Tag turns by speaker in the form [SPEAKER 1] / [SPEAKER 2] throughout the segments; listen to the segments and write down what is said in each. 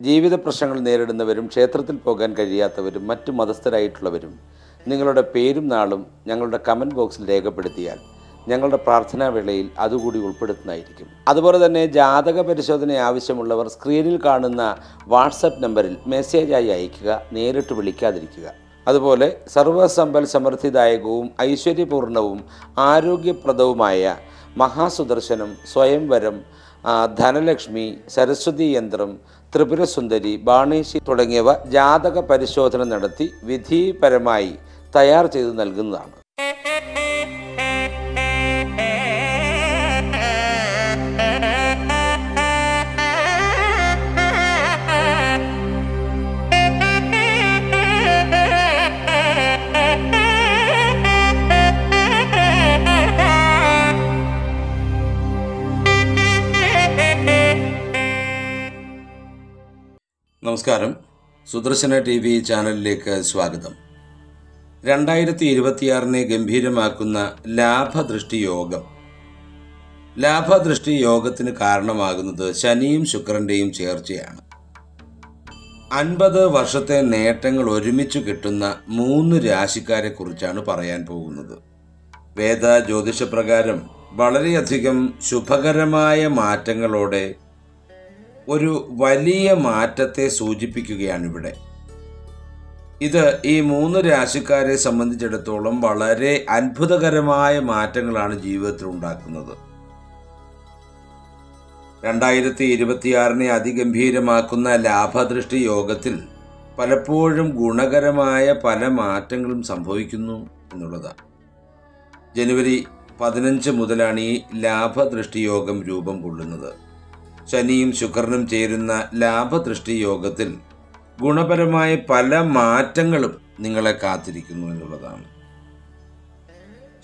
[SPEAKER 1] ജീവിത പ്രശ്നങ്ങൾ നേരിടുന്നവരും ക്ഷേത്രത്തിൽ പോകാൻ കഴിയാത്തവരും മറ്റു മതസ്ഥരായിട്ടുള്ളവരും നിങ്ങളുടെ പേരും നാളും ഞങ്ങളുടെ കമൻറ്റ് ബോക്സിൽ രേഖപ്പെടുത്തിയാൽ ഞങ്ങളുടെ പ്രാർത്ഥനാ വേളയിൽ അതുകൂടി ഉൾപ്പെടുത്തുന്നതായിരിക്കും. അതുപോലെ തന്നെ ജാതക പരിശോധന ആവശ്യമുള്ളവർ സ്ക്രീനിൽ കാണുന്ന വാട്സപ്പ് നമ്പറിൽ മെസ്സേജായി അയയ്ക്കുക, നേരിട്ട് വിളിക്കാതിരിക്കുക. അതുപോലെ സർവസമ്പൽ സമൃദ്ധിദായകവും ഐശ്വര്യപൂർണവും ആരോഗ്യപ്രദവുമായ മഹാസുദർശനം, സ്വയംവരം, ധനലക്ഷ്മി, സരസ്വതി യന്ത്രം, ത്രിപുരസുന്ദരി, ബാണേശി തുടങ്ങിയവ ജാതക പരിശോധന നടത്തി വിധിപരമായി തയ്യാർ ചെയ്ത് നൽകുന്നതാണ്. നമസ്കാരം. സുദർശന TV ചാനലിലേക്ക് സ്വാഗതം. 2026 ഗംഭീരമാക്കുന്ന ലാഭദൃഷ്ടി യോഗം. ലാഭദൃഷ്ടി യോഗത്തിന് കാരണമാകുന്നത് ശനിയും ശുക്രൻ്റെയും ചേർച്ചയാണ്. 50 വർഷത്തെ നേട്ടങ്ങൾ ഒരുമിച്ച് കിട്ടുന്ന 3 രാശിക്കാരെ കുറിച്ചാണ് പറയാൻ പോകുന്നത്. വേദ ജ്യോതിഷപ്രകാരം വളരെയധികം ശുഭകരമായ മാറ്റങ്ങളോടെ ഒരു വലിയ മാറ്റത്തെ സൂചിപ്പിക്കുകയാണിവിടെ. ഇത് ഈ 3 രാശിക്കാരെ സംബന്ധിച്ചിടത്തോളം വളരെ അത്ഭുതകരമായ മാറ്റങ്ങളാണ് ജീവിതത്തിൽ ഉണ്ടാക്കുന്നത്. 2026 അതിഗംഭീരമാക്കുന്ന ലാഭദൃഷ്ടി യോഗത്തിൽ പലപ്പോഴും ഗുണകരമായ പല മാറ്റങ്ങളും സംഭവിക്കുന്നു എന്നുള്ളതാണ്. ജനുവരി 15 മുതലാണ് ഈ ലാഭദൃഷ്ടി യോഗം രൂപം കൊള്ളുന്നത്. ശനിയും ശുക്രനും ചേരുന്ന ലാഭദൃഷ്ടി യോഗത്തിൽ ഗുണപരമായ പല മാറ്റങ്ങളും നിങ്ങളെ കാത്തിരിക്കുന്നു എന്നുള്ളതാണ്.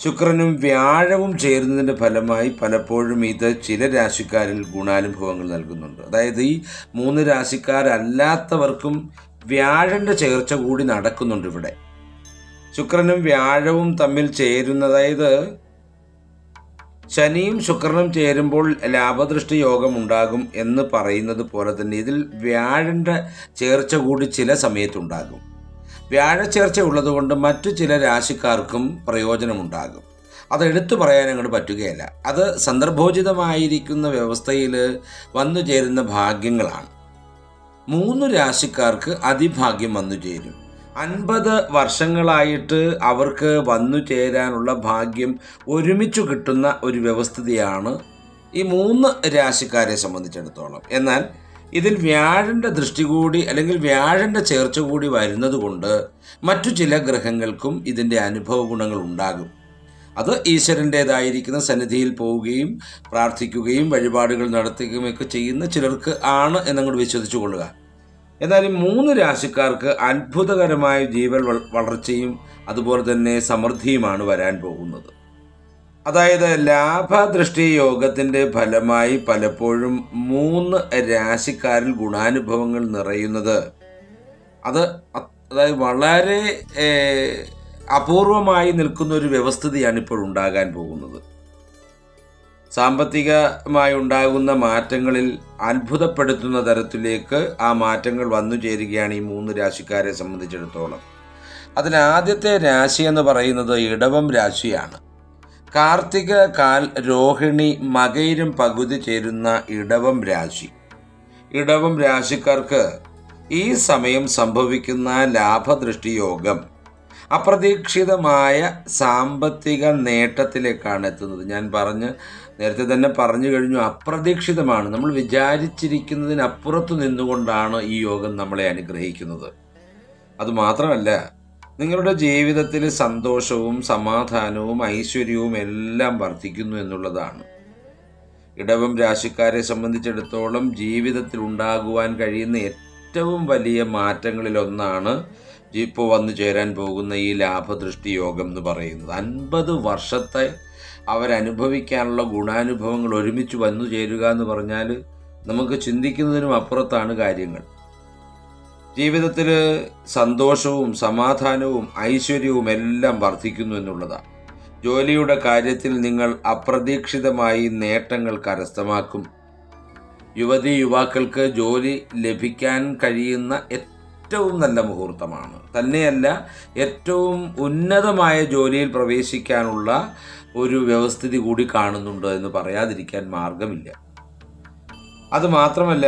[SPEAKER 1] ശുക്രനും വ്യാഴവും ചേരുന്നതിൻ്റെ ഫലമായി പലപ്പോഴും ഇത് ചില രാശിക്കാരിൽ ഗുണാനുഭവങ്ങൾ നൽകുന്നുണ്ട്. അതായത് ഈ 3 രാശിക്കാരല്ലാത്തവർക്കും വ്യാഴൻ്റെ ചേർച്ച കൂടി നടക്കുന്നുണ്ട് ഇവിടെ. ശുക്രനും വ്യാഴവും തമ്മിൽ ചേരുന്ന, അതായത് ശനിയും ശുക്രനും ചേരുമ്പോൾ ലാഭദൃഷ്ടി യോഗം ഉണ്ടാകും എന്ന് പറയുന്നത് പോലെ തന്നെ ഇതിൽ വ്യാഴൻ്റെ ചേർച്ച കൂടി ചില സമയത്തുണ്ടാകും. വ്യാഴച്ചേർച്ച ഉള്ളതുകൊണ്ട് മറ്റു ചില രാശിക്കാർക്കും പ്രയോജനമുണ്ടാകും. അത് എടുത്തു പറയാൻ അങ്ങോട്ട് പറ്റുകയില്ല. അത് സന്ദർഭോചിതമായിരിക്കുന്ന വ്യവസ്ഥയിൽ വന്നു ചേരുന്ന ഭാഗ്യങ്ങളാണ്. 3 രാശിക്കാർക്ക് അതിഭാഗ്യം വന്നു ചേരും. 50 വർഷങ്ങളായിട്ട് അവർക്ക് വന്നു ചേരാനുള്ള ഭാഗ്യം ഒരുമിച്ചു കിട്ടുന്ന ഒരു വ്യവസ്ഥിതിയാണ് ഈ 3 രാശിക്കാരെ സംബന്ധിച്ചിടത്തോളം. എന്നാൽ ഇതിൽ വ്യാഴൻ്റെ ദൃഷ്ടി കൂടി അല്ലെങ്കിൽ വ്യാഴൻ്റെ ചേർച്ച കൂടി വരുന്നത് കൊണ്ട് മറ്റു ചില ഗ്രഹങ്ങൾക്കും ഇതിൻ്റെ അനുഭവ ഗുണങ്ങൾ ഉണ്ടാകും. അത് ഈശ്വരൻ്റേതായിരിക്കുന്ന സന്നിധിയിൽ പോവുകയും പ്രാർത്ഥിക്കുകയും വഴിപാടുകൾ നടത്തുകയുമൊക്കെ ചെയ്യുന്ന ചിലർക്ക് ആണ് എന്നങ്ങോട്ട് വിശ്വസിച്ചു കൊള്ളുക. എന്നാൽ ഈ 3 രാശിക്കാർക്ക് അത്ഭുതകരമായ ജീവൻ വളർച്ചയും അതുപോലെ തന്നെ സമൃദ്ധിയുമാണ് വരാൻ പോകുന്നത്. അതായത് ലാഭദൃഷ്ടി യോഗത്തിൻ്റെ ഫലമായി പലപ്പോഴും 3 രാശിക്കാരിൽ ഗുണാനുഭവങ്ങൾ നിറയുന്നത് അതായത് വളരെ അപൂർവമായി നിൽക്കുന്ന ഒരു വ്യവസ്ഥിതിയാണ് ഇപ്പോൾ ഉണ്ടാകാൻ പോകുന്നത്. സാമ്പത്തികമായി ഉണ്ടാകുന്ന മാറ്റങ്ങളിൽ അത്ഭുതപ്പെടുത്തുന്ന തരത്തിലേക്ക് ആ മാറ്റങ്ങൾ വന്നു ചേരുകയാണ് ഈ 3 രാശിക്കാരെ സംബന്ധിച്ചിടത്തോളം. അതിലാദ്യത്തെ രാശി എന്ന് പറയുന്നത് ഇടവം രാശിയാണ്. കാർത്തിക, കാൽ, രോഹിണി, മകയിരം പകുതി ചേരുന്ന ഇടവം രാശി. ഇടവം രാശിക്കാർക്ക് ഈ സമയം സംഭവിക്കുന്ന ലാഭദൃഷ്ടി യോഗം അപ്രതീക്ഷിതമായ സാമ്പത്തിക നേട്ടത്തിലേക്കാണ് എത്തുന്നത്. ഞാൻ നേരത്തെ തന്നെ പറഞ്ഞു കഴിഞ്ഞു, അപ്രതീക്ഷിതമാണ്. നമ്മൾ വിചാരിച്ചിരിക്കുന്നതിനപ്പുറത്ത് നിന്നുകൊണ്ടാണ് ഈ യോഗം നമ്മളെ അനുഗ്രഹിക്കുന്നത്. അതുമാത്രമല്ല, നിങ്ങളുടെ ജീവിതത്തിൽ സന്തോഷവും സമാധാനവും ഐശ്വര്യവും എല്ലാം വർദ്ധിക്കുന്നു എന്നുള്ളതാണ്. ഇടവം രാശിക്കാരെ സംബന്ധിച്ചിടത്തോളം ജീവിതത്തിൽ ഉണ്ടാകുവാൻ കഴിയുന്ന ഏറ്റവും വലിയ മാറ്റങ്ങളിലൊന്നാണ് ഇപ്പോൾ വന്നു ചേരാൻ പോകുന്ന ഈ ലാഭദൃഷ്ടി യോഗം എന്ന് പറയുന്നത്. 50 വർഷത്തെ അവരനുഭവിക്കാനുള്ള ഗുണാനുഭവങ്ങൾ ഒരുമിച്ച് വന്നു ചേരുക എന്ന് പറഞ്ഞാൽ നമുക്ക് ചിന്തിക്കുന്നതിനും അപ്പുറത്താണ് കാര്യങ്ങൾ. ജീവിതത്തിൽ സന്തോഷവും സമാധാനവും ഐശ്വര്യവും എല്ലാം വർദ്ധിക്കുന്നു എന്നുള്ളതാണ്. ജോലിയുടെ കാര്യത്തിൽ നിങ്ങൾ അപ്രതീക്ഷിതമായി നേട്ടങ്ങൾ കരസ്ഥമാക്കും. യുവതി യുവാക്കൾക്ക് ജോലി ലഭിക്കാൻ കഴിയുന്ന ഏറ്റവും നല്ല മുഹൂർത്തമാണ്. തന്നെയല്ല, ഏറ്റവും ഉന്നതമായ ജോലിയിൽ പ്രവേശിക്കാനുള്ള ഒരു വ്യവസ്ഥിതി കൂടി കാണുന്നുണ്ട് എന്ന് പറയാതിരിക്കാൻ മാർഗമില്ല. അതുമാത്രമല്ല,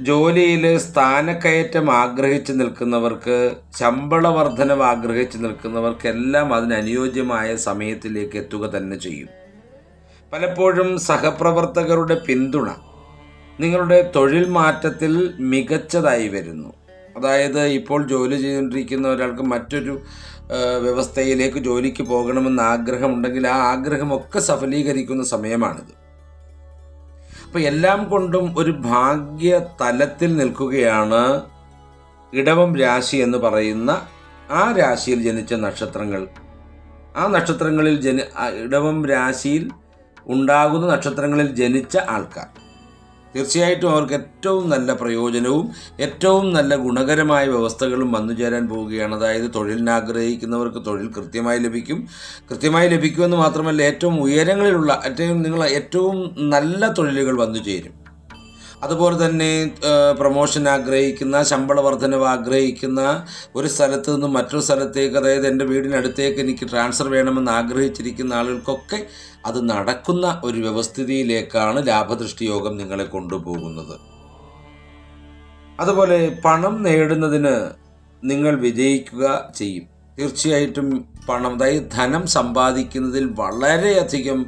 [SPEAKER 1] ജോലിയിൽ സ്ഥാനക്കയറ്റം ആഗ്രഹിച്ച് നിൽക്കുന്നവർക്ക്, ശമ്പള വർധനവ് ആഗ്രഹിച്ച് നിൽക്കുന്നവർക്കെല്ലാം അതിനനുയോജ്യമായ സമയത്തിലേക്ക് എത്തുക തന്നെ ചെയ്യും. പലപ്പോഴും സഹപ്രവർത്തകരുടെ പിന്തുണ നിങ്ങളുടെ തൊഴിൽ മാറ്റത്തിൽ മികച്ചതായി വരുന്നു. അതായത്, ഇപ്പോൾ ജോലി ചെയ്തുകൊണ്ടിരിക്കുന്ന ഒരാൾക്ക് മറ്റൊരു വ്യവസ്ഥയിലേക്ക് ജോലിക്ക് പോകണമെന്ന് ആഗ്രഹമുണ്ടെങ്കിൽ ആ ആഗ്രഹമൊക്കെ സഫലീകരിക്കുന്ന സമയമാണിത്. അപ്പോൾ എല്ലാം കൊണ്ടും ഒരു ഭാഗ്യ തലത്തിൽ നിൽക്കുകയാണ് ഇടവം രാശി എന്ന് പറയുന്ന ആ രാശിയിൽ ജനിച്ച നക്ഷത്രങ്ങൾ. ആ നക്ഷത്രങ്ങളിൽ ഇടവം രാശിയിൽ ഉണ്ടാകുന്ന നക്ഷത്രങ്ങളിൽ ജനിച്ച ആൾക്കാർ തീർച്ചയായിട്ടും അവർക്ക് ഏറ്റവും നല്ല പ്രയോജനവും ഏറ്റവും നല്ല ഗുണകരമായ വ്യവസ്ഥകളും വന്നു ചേരാൻ പോവുകയാണ്. അതായത്, തൊഴിലിന് ആഗ്രഹിക്കുന്നവർക്ക് തൊഴിൽ കൃത്യമായി ലഭിക്കുമെന്ന് മാത്രമല്ല, ഏറ്റവും ഉയരങ്ങളിലുള്ള ഏറ്റവും നല്ല തൊഴിലുകൾ വന്നു ചേരും. അതുപോലെ തന്നെ പ്രൊമോഷൻ ആഗ്രഹിക്കുന്ന, ശമ്പള വർധനവ് ആഗ്രഹിക്കുന്ന, ഒരു സ്ഥലത്ത് നിന്നും മറ്റൊരു സ്ഥലത്തേക്ക്, അതായത് എൻ്റെ വീടിനടുത്തേക്ക് എനിക്ക് ട്രാൻസ്ഫർ വേണമെന്ന് ആഗ്രഹിച്ചിരിക്കുന്ന ആളുകൾക്കൊക്കെ അത് നടക്കുന്ന ഒരു വ്യവസ്ഥിതിയിലേക്കാണ് ലാഭദൃഷ്ടി യോഗം നിങ്ങളെ കൊണ്ടുപോകുന്നത്. അതുപോലെ പണം നേടുന്നതിന് നിങ്ങൾ വിജയിക്കുക ചെയ്യും. തീർച്ചയായിട്ടും പണം, അതായത് ധനം സമ്പാദിക്കുന്നതിൽ വളരെയധികം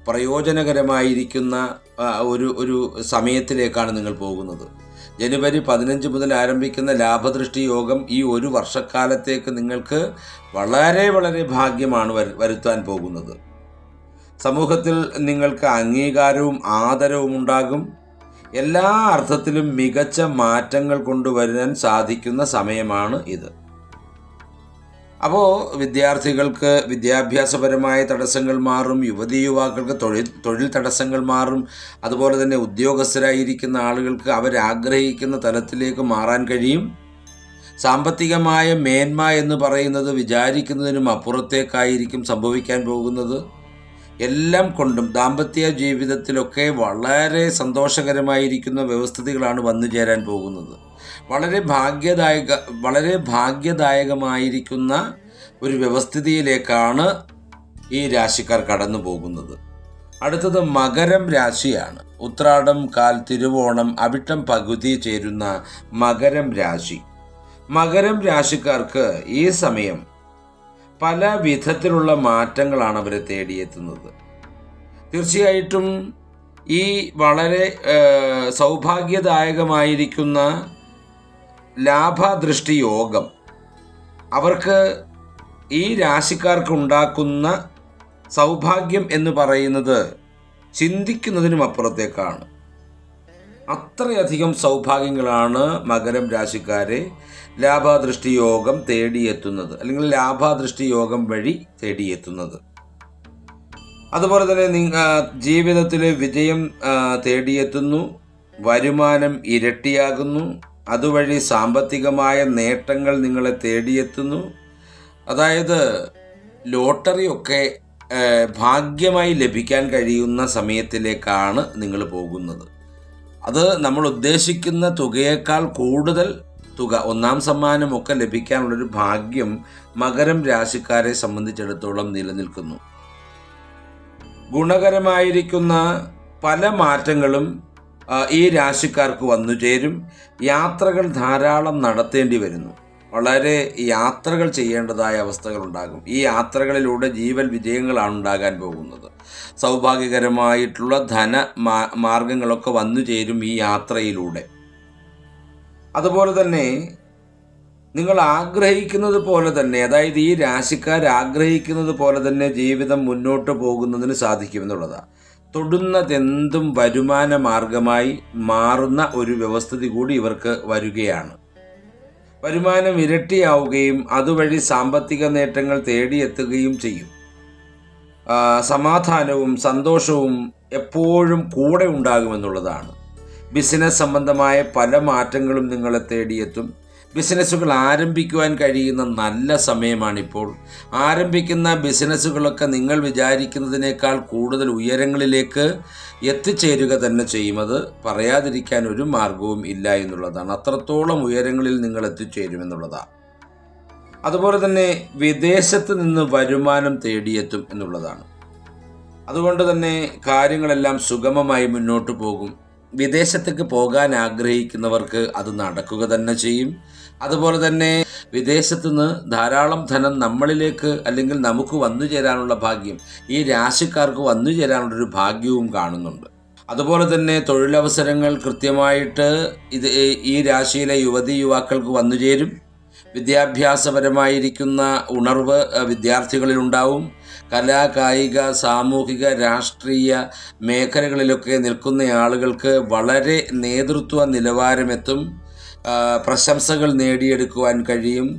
[SPEAKER 1] പ്രയോജനകരമായിരിക്കുന്ന ഒരു സമയത്തിലേക്കാണ് നിങ്ങൾ പോകുന്നത്. ജനുവരി 15 മുതൽ ആരംഭിക്കുന്ന ലാഭദൃഷ്ടി യോഗം ഈ ഒരു വർഷക്കാലത്തേക്ക് നിങ്ങൾക്ക് വളരെ വളരെ ഭാഗ്യമാണ് വരുത്താൻ പോകുന്നത്. സമൂഹത്തിൽ നിങ്ങൾക്ക് അംഗീകാരവും ആദരവും ഉണ്ടാകും. എല്ലാ അർത്ഥത്തിലും മികച്ച മാറ്റങ്ങൾ കൊണ്ടുവരാൻ സാധിക്കുന്ന സമയമാണ് ഇത്. അപ്പോൾ വിദ്യാർത്ഥികൾക്ക് വിദ്യാഭ്യാസപരമായ തടസ്സങ്ങൾ മാറും, യുവതി യുവാക്കൾക്ക് തൊഴിൽ തടസ്സങ്ങൾ മാറും. അതുപോലെ തന്നെ ഉദ്യോഗസ്ഥരായിരിക്കുന്ന ആളുകൾക്ക് അവരാഗ്രഹിക്കുന്ന തലത്തിലേക്ക് മാറാൻ കഴിയും. സാമ്പത്തികമായ മേന്മ എന്ന് പറയുന്നത് വിചാരിക്കുന്നതിനും അപ്പുറത്തേക്കായിരിക്കും സംഭവിക്കാൻ പോകുന്നത്. എല്ലാം കൊണ്ടും ദാമ്പത്യ ജീവിതത്തിലൊക്കെ വളരെ സന്തോഷകരമായിരിക്കുന്ന വ്യവസ്ഥിതികളാണ് വന്നു ചേരാൻ പോകുന്നത്. വളരെ ഭാഗ്യദായകമായിരിക്കുന്ന ഒരു വ്യവസ്ഥിതിയിലേക്കാണ് ഈ രാശിക്കാർ കടന്നു പോകുന്നത്. അടുത്തത് മകരം രാശിയാണ്. ഉത്രാടം, കാൽ, തിരുവോണം, അവിട്ടം പകുതി ചേരുന്ന മകരം രാശി. മകരം രാശിക്കാർക്ക് ഈ സമയം പല വിധത്തിലുള്ള മാറ്റങ്ങളാണ് അവരെ തേടിയെത്തുന്നത്. തീർച്ചയായിട്ടും ഈ വളരെ സൗഭാഗ്യദായകമായിരിക്കുന്ന ലാഭദൃഷ്ടി യോഗം അവർക്ക്, ഈ രാശിക്കാർക്ക് ഉണ്ടാക്കുന്ന സൗഭാഗ്യം എന്ന് പറയുന്നത് ചിന്തിക്കുന്നതിനും അപ്പുറത്തേക്കാണ്. അത്രയധികം സൗഭാഗ്യങ്ങളാണ് മകരം രാശിക്കാരെ ലാഭദൃഷ്ടി യോഗം തേടിയെത്തുന്നത്, അല്ലെങ്കിൽ ലാഭദൃഷ്ടി യോഗം വഴി തേടിയെത്തുന്നത്. അതുപോലെ തന്നെ ജീവിതത്തിലെ വിജയം തേടിയെത്തുന്നു, വരുമാനം ഇരട്ടിയാകുന്നു, അതുവഴി സാമ്പത്തികമായ നേട്ടങ്ങൾ നിങ്ങളെ തേടിയെത്തുന്നു. അതായത് ലോട്ടറിയൊക്കെ ഭാഗ്യമായി ലഭിക്കാൻ കഴിയുന്ന സമയത്തിലേക്കാണ് നിങ്ങൾ പോകുന്നത്. അത് നമ്മൾ ഉദ്ദേശിക്കുന്ന തുകയേക്കാൾ കൂടുതൽ തുക, ഒന്നാം സമ്മാനമൊക്കെ ലഭിക്കാനുള്ളൊരു ഭാഗ്യം മകരം രാശിക്കാരെ സംബന്ധിച്ചിടത്തോളം നിലനിൽക്കുന്നു. ഗുണകരമായിരിക്കുന്ന പല മാറ്റങ്ങളും ഈ രാശിക്കാർക്ക് വന്നു ചേരും. യാത്രകൾ ധാരാളം നടത്തേണ്ടി വരുന്നു. വളരെ യാത്രകൾ ചെയ്യേണ്ടതായ അവസ്ഥകളുണ്ടാകും. ഈ യാത്രകളിലൂടെ ജീവൽ വിജയങ്ങളാണ് ഉണ്ടാകാൻ പോകുന്നത്. സൗഭാഗ്യകരമായിട്ടുള്ള മാർഗങ്ങളൊക്കെ വന്നു ചേരും ഈ യാത്രയിലൂടെ. അതുപോലെ തന്നെ നിങ്ങൾ ആഗ്രഹിക്കുന്നത് പോലെ തന്നെ, അതായത് ഈ രാശിക്കാർ ആഗ്രഹിക്കുന്നത് പോലെ തന്നെ ജീവിതം മുന്നോട്ട് പോകുന്നതിന് സാധിക്കുമെന്നുള്ളതാണ്. തൊടുന്നതെന്തും വരുമാന മാർഗമായി മാറുന്ന ഒരു വ്യവസ്ഥിതി കൂടി ഇവർക്ക് വരികയാണ്. വരുമാനം ഇരട്ടിയാവുകയും അതുവഴി സാമ്പത്തിക നേട്ടങ്ങൾ തേടിയെത്തുകയും ചെയ്യും. സമാധാനവും സന്തോഷവും എപ്പോഴും കൂടെ ഉണ്ടാകുമെന്നുള്ളതാണ്. ബിസിനസ് സംബന്ധമായ പല മാറ്റങ്ങളും നിങ്ങളെ തേടിയെത്തും. ബിസിനസ്സുകൾ ആരംഭിക്കുവാൻ കഴിയുന്ന നല്ല സമയമാണിപ്പോൾ. ആരംഭിക്കുന്ന ബിസിനസ്സുകളൊക്കെ നിങ്ങൾ വിചാരിക്കുന്നതിനേക്കാൾ കൂടുതൽ ഉയരങ്ങളിലേക്ക് എത്തിച്ചേരുക തന്നെ ചെയ്യും. അത് പറയാതിരിക്കാൻ ഒരു മാർഗവും ഇല്ല എന്നുള്ളതാണ്. അത്രത്തോളം ഉയരങ്ങളിൽ നിങ്ങൾ എത്തിച്ചേരുമെന്നുള്ളതാണ്. അതുപോലെ തന്നെ വിദേശത്ത് നിന്ന് വരുമാനം തേടിയെത്തും എന്നുള്ളതാണ്. അതുകൊണ്ട് തന്നെ കാര്യങ്ങളെല്ലാം സുഗമമായി മുന്നോട്ട് പോകും. വിദേശത്തേക്ക് പോകാൻ ആഗ്രഹിക്കുന്നവർക്ക് അത് നടക്കുക തന്നെ ചെയ്യും. അതുപോലെ തന്നെ വിദേശത്തു നിന്ന് ധാരാളം ധനം നമ്മളിലേക്ക് അല്ലെങ്കിൽ നമുക്ക് വന്നു ചേരാനുള്ള ഭാഗ്യം ഈ രാശിക്കാർക്ക് വന്നു ചേരാനുള്ളൊരു ഭാഗ്യവും കാണുന്നുണ്ട്. അതുപോലെ തന്നെ തൊഴിലവസരങ്ങൾ കൃത്യമായിട്ട് ഈ രാശിയിലെ യുവതി യുവാക്കൾക്ക് വന്നു ചേരും. വിദ്യാഭ്യാസപരമായിരിക്കുന്ന ഉണർവ് വിദ്യാർത്ഥികളിലുണ്ടാവും. കലാ, കായിക, സാമൂഹിക, രാഷ്ട്രീയ മേഖലകളിലൊക്കെ നിൽക്കുന്ന ആളുകൾക്ക് വളരെ നേതൃത്വ നിലവാരമെത്തും. പ്രശംസകൾ നേടിയെടുക്കുവാൻ കഴിയും.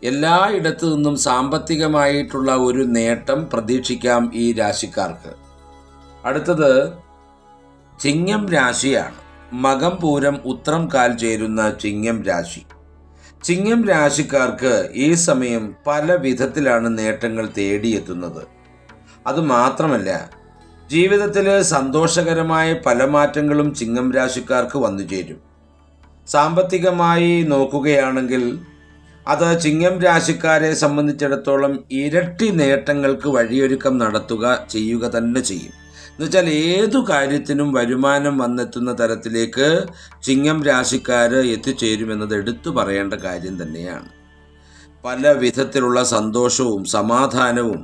[SPEAKER 1] എല്ലായിടത്തു നിന്നും സാമ്പത്തികമായിട്ടുള്ള ഒരു നേട്ടം പ്രതീക്ഷിക്കാം ഈ രാശിക്കാർക്ക്. അടുത്തത് ചിങ്ങം രാശിയാണ്. മകം, പൂരം, ഉത്രം കാൽ ചേരുന്ന ചിങ്ങം രാശി. ചിങ്ങം രാശിക്കാർക്ക് ഈ സമയം പല വിധത്തിലാണ് നേട്ടങ്ങൾ തേടിയെത്തുന്നത്. അതുമാത്രമല്ല, ജീവിതത്തിൽ സന്തോഷകരമായ പല മാറ്റങ്ങളും ചിങ്ങം രാശിക്കാർക്ക് വന്നു ചേരും. സാമ്പത്തികമായി നോക്കുകയാണെങ്കിൽ അത് ചിങ്ങം രാശിക്കാരെ സംബന്ധിച്ചിടത്തോളം ഇരട്ടി നേട്ടങ്ങൾക്ക് വഴിയൊരുക്കം ചെയ്യുക തന്നെ ചെയ്യും. എന്നുവെച്ചാൽ ഏതു കാര്യത്തിനും വരുമാനം വന്നെത്തുന്ന തരത്തിലേക്ക് ചിങ്ങം രാശിക്കാർ എത്തിച്ചേരുമെന്നത് എടുത്തു പറയേണ്ട കാര്യം തന്നെയാണ്. പല വിധത്തിലുള്ള സന്തോഷവും സമാധാനവും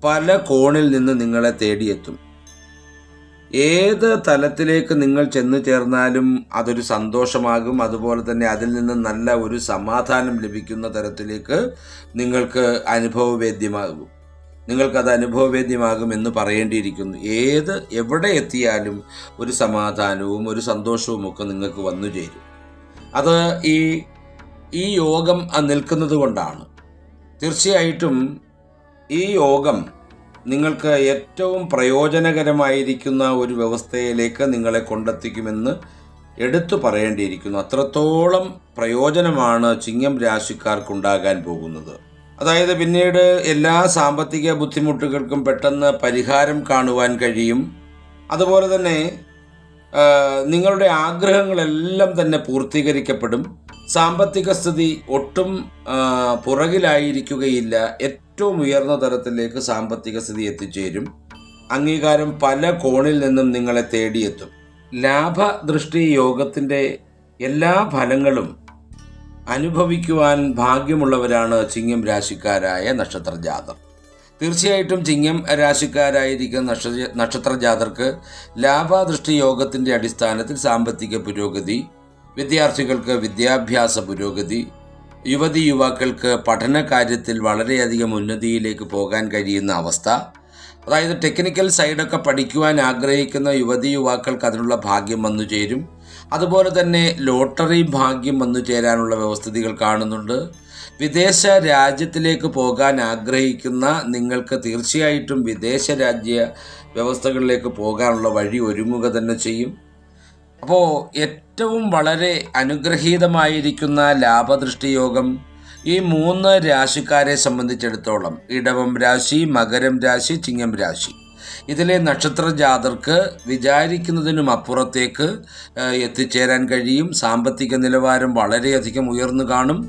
[SPEAKER 1] പല കോണിൽ നിന്ന് നിങ്ങളെ തേടിയെത്തും. ഏത് തലത്തിലേക്ക് നിങ്ങൾ ചെന്നു ചേർന്നാലും അതൊരു സന്തോഷമാകും. അതുപോലെ തന്നെ അതിൽ നിന്ന് നല്ല ഒരു സമാധാനം ലഭിക്കുന്ന തരത്തിലേക്ക് നിങ്ങൾക്കത് അനുഭവവേദ്യമാകും എന്ന് പറയേണ്ടിയിരിക്കുന്നു. എവിടെ എത്തിയാലും ഒരു സമാധാനവും ഒരു സന്തോഷവും ഒക്കെ നിങ്ങൾക്ക് വന്നു ചേരും. അത് ഈ യോഗം നിൽക്കുന്നത് കൊണ്ടാണ്. തീർച്ചയായിട്ടും ഈ യോഗം നിങ്ങൾക്ക് ഏറ്റവും പ്രയോജനകരമായിരിക്കുന്ന ഒരു വ്യവസ്ഥയിലേക്ക് നിങ്ങളെ കൊണ്ടെത്തിക്കുമെന്ന് എടുത്തു പറയേണ്ടിയിരിക്കുന്നു. അത്രത്തോളം പ്രയോജനമാണ് ചിങ്ങം രാശിക്കാർക്കുണ്ടാകാൻ പോകുന്നത്. അതായത് പിന്നീട് എല്ലാ സാമ്പത്തിക ബുദ്ധിമുട്ടുകൾക്കും പെട്ടെന്ന് പരിഹാരം കാണുവാൻ കഴിയും. അതുപോലെ തന്നെ നിങ്ങളുടെ ആഗ്രഹങ്ങളെല്ലാം തന്നെ പൂർത്തീകരിക്കപ്പെടും. സാമ്പത്തിക സ്ഥിതി ഒട്ടും പുറകിലായിരിക്കുകയില്ല. ഏറ്റവും ഉയർന്ന തരത്തിലേക്ക് സാമ്പത്തിക സ്ഥിതി എത്തിച്ചേരും. അംഗീകാരം പല കോണിൽ നിന്നും നിങ്ങളെ തേടിയെത്തും. ലാഭദൃഷ്ടി യോഗത്തിൻ്റെ എല്ലാ ഫലങ്ങളും അനുഭവിക്കുവാൻ ഭാഗ്യമുള്ളവരാണ് ചിങ്ങം രാശിക്കാരായ നക്ഷത്രജാതർ. തീർച്ചയായിട്ടും ചിങ്ങം രാശിക്കാരായിരിക്കുന്ന നക്ഷത്രജാതർക്ക് ലാഭദൃഷ്ടി യോഗത്തിൻ്റെ അടിസ്ഥാനത്തിൽ സാമ്പത്തിക പുരോഗതി, വിദ്യാർത്ഥികൾക്ക് വിദ്യാഭ്യാസ പുരോഗതി, യുവതി യുവാക്കൾക്ക് പഠന കാര്യത്തിൽ വളരെയധികം ഉന്നതിയിലേക്ക് പോകാൻ കഴിയുന്ന അവസ്ഥ, അതായത് ടെക്നിക്കൽ സൈഡൊക്കെ പഠിക്കുവാൻ ആഗ്രഹിക്കുന്ന യുവതി യുവാക്കൾക്ക് അതിനുള്ള ഭാഗ്യം വന്നു ചേരും. അതുപോലെ തന്നെ ലോട്ടറി ഭാഗ്യം വന്നു ചേരാനുള്ള വ്യവസ്ഥിതികൾ കാണുന്നുണ്ട്. വിദേശ രാജ്യത്തിലേക്ക് പോകാൻ ആഗ്രഹിക്കുന്ന നിങ്ങൾക്ക് തീർച്ചയായിട്ടും വിദേശ രാജ്യ വ്യവസ്ഥകളിലേക്ക് പോകാനുള്ള വഴി ഒരുങ്ങുക തന്നെ ചെയ്യും. അപ്പോൾ ഏറ്റവും വളരെ അനുഗ്രഹീതമായിരിക്കുന്ന ലാഭദൃഷ്ടി യോഗം ഈ 3 രാശിക്കാരെ സംബന്ധിച്ചിടത്തോളം ഇടവം രാശി, മകരം രാശി, ചിങ്ങം രാശി, ഇതിലെ നക്ഷത്രജാതർക്ക് വിചാരിക്കുന്നതിനും അപ്പുറത്തേക്ക് എത്തിച്ചേരാൻ കഴിയും. സാമ്പത്തിക നിലവാരം വളരെയധികം ഉയർന്നു കാണും.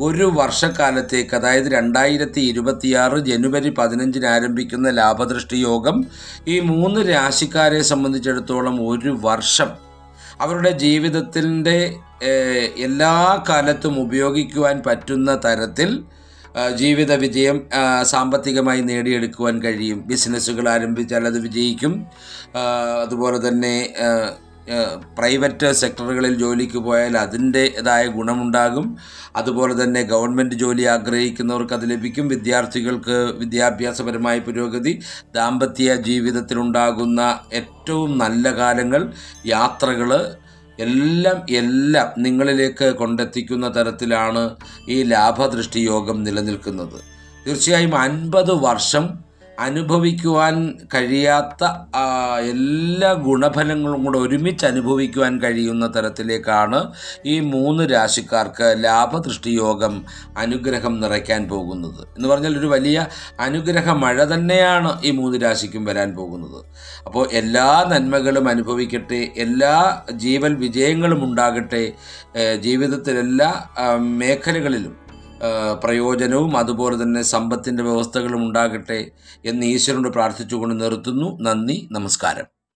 [SPEAKER 1] ഒരു വർഷക്കാലത്തേക്ക്, അതായത് 2026 ജനുവരി 15 ആരംഭിക്കുന്ന ലാഭദൃഷ്ടി യോഗം ഈ 3 രാശിക്കാരെ സംബന്ധിച്ചിടത്തോളം ഒരു വർഷം അവരുടെ ജീവിതത്തിൻ്റെ എല്ലാ കാലത്തും ഉപയോഗിക്കുവാൻ പറ്റുന്ന തരത്തിൽ ജീവിത വിജയം സാമ്പത്തികമായി നേടിയെടുക്കുവാൻ കഴിയും. ബിസിനസ്സുകൾ ആരംഭിച്ചാൽ അത് വിജയിക്കും. അതുപോലെ തന്നെ പ്രൈവറ്റ് സെക്ടറുകളിൽ ജോലിക്ക് പോയാൽ അതിൻ്റേതായ ഗുണമുണ്ടാകും. അതുപോലെ തന്നെ ഗവൺമെൻറ് ജോലി ആഗ്രഹിക്കുന്നവർക്ക് അത് ലഭിക്കും. വിദ്യാർത്ഥികൾക്ക് വിദ്യാഭ്യാസപരമായ പുരോഗതി, ദാമ്പത്യ ജീവിതത്തിലുണ്ടാകുന്ന ഏറ്റവും നല്ല കാലങ്ങൾ, യാത്രകൾ എല്ലാം നിങ്ങളിലേക്ക് കൊണ്ടെത്തിക്കുന്ന തരത്തിലാണ് ഈ ലാഭദൃഷ്ടി യോഗം നിലനിൽക്കുന്നത്. തീർച്ചയായും 50 വർഷം അനുഭവിക്കുവാൻ കഴിയാത്ത എല്ലാ ഗുണഫലങ്ങളും കൂടെ ഒരുമിച്ച് അനുഭവിക്കുവാൻ കഴിയുന്ന തരത്തിലേക്കാണ് ഈ 3 രാശിക്കാർക്ക് ലാഭദൃഷ്ടിയോഗം അനുഗ്രഹം നിറയ്ക്കാൻ പോകുന്നത്. എന്ന് പറഞ്ഞാൽ ഒരു വലിയ അനുഗ്രഹ മഴ തന്നെയാണ് ഈ 3 രാശിക്കും വരാൻ പോകുന്നത്. അപ്പോൾ എല്ലാ നന്മകളും അനുഭവിക്കട്ടെ, എല്ലാ ജീവൽ വിജയങ്ങളും ഉണ്ടാകട്ടെ, ജീവിതത്തിലെല്ലാ മേഖലകളിലും പ്രയോജനവും അതുപോലെ തന്നെ സമ്പത്തിൻ്റെ വ്യവസ്ഥകളും ഉണ്ടാകട്ടെ എന്ന് ഈശ്വരനോട് പ്രാർത്ഥിച്ചുകൊണ്ട് നിർത്തുന്നു. നന്ദി, നമസ്കാരം.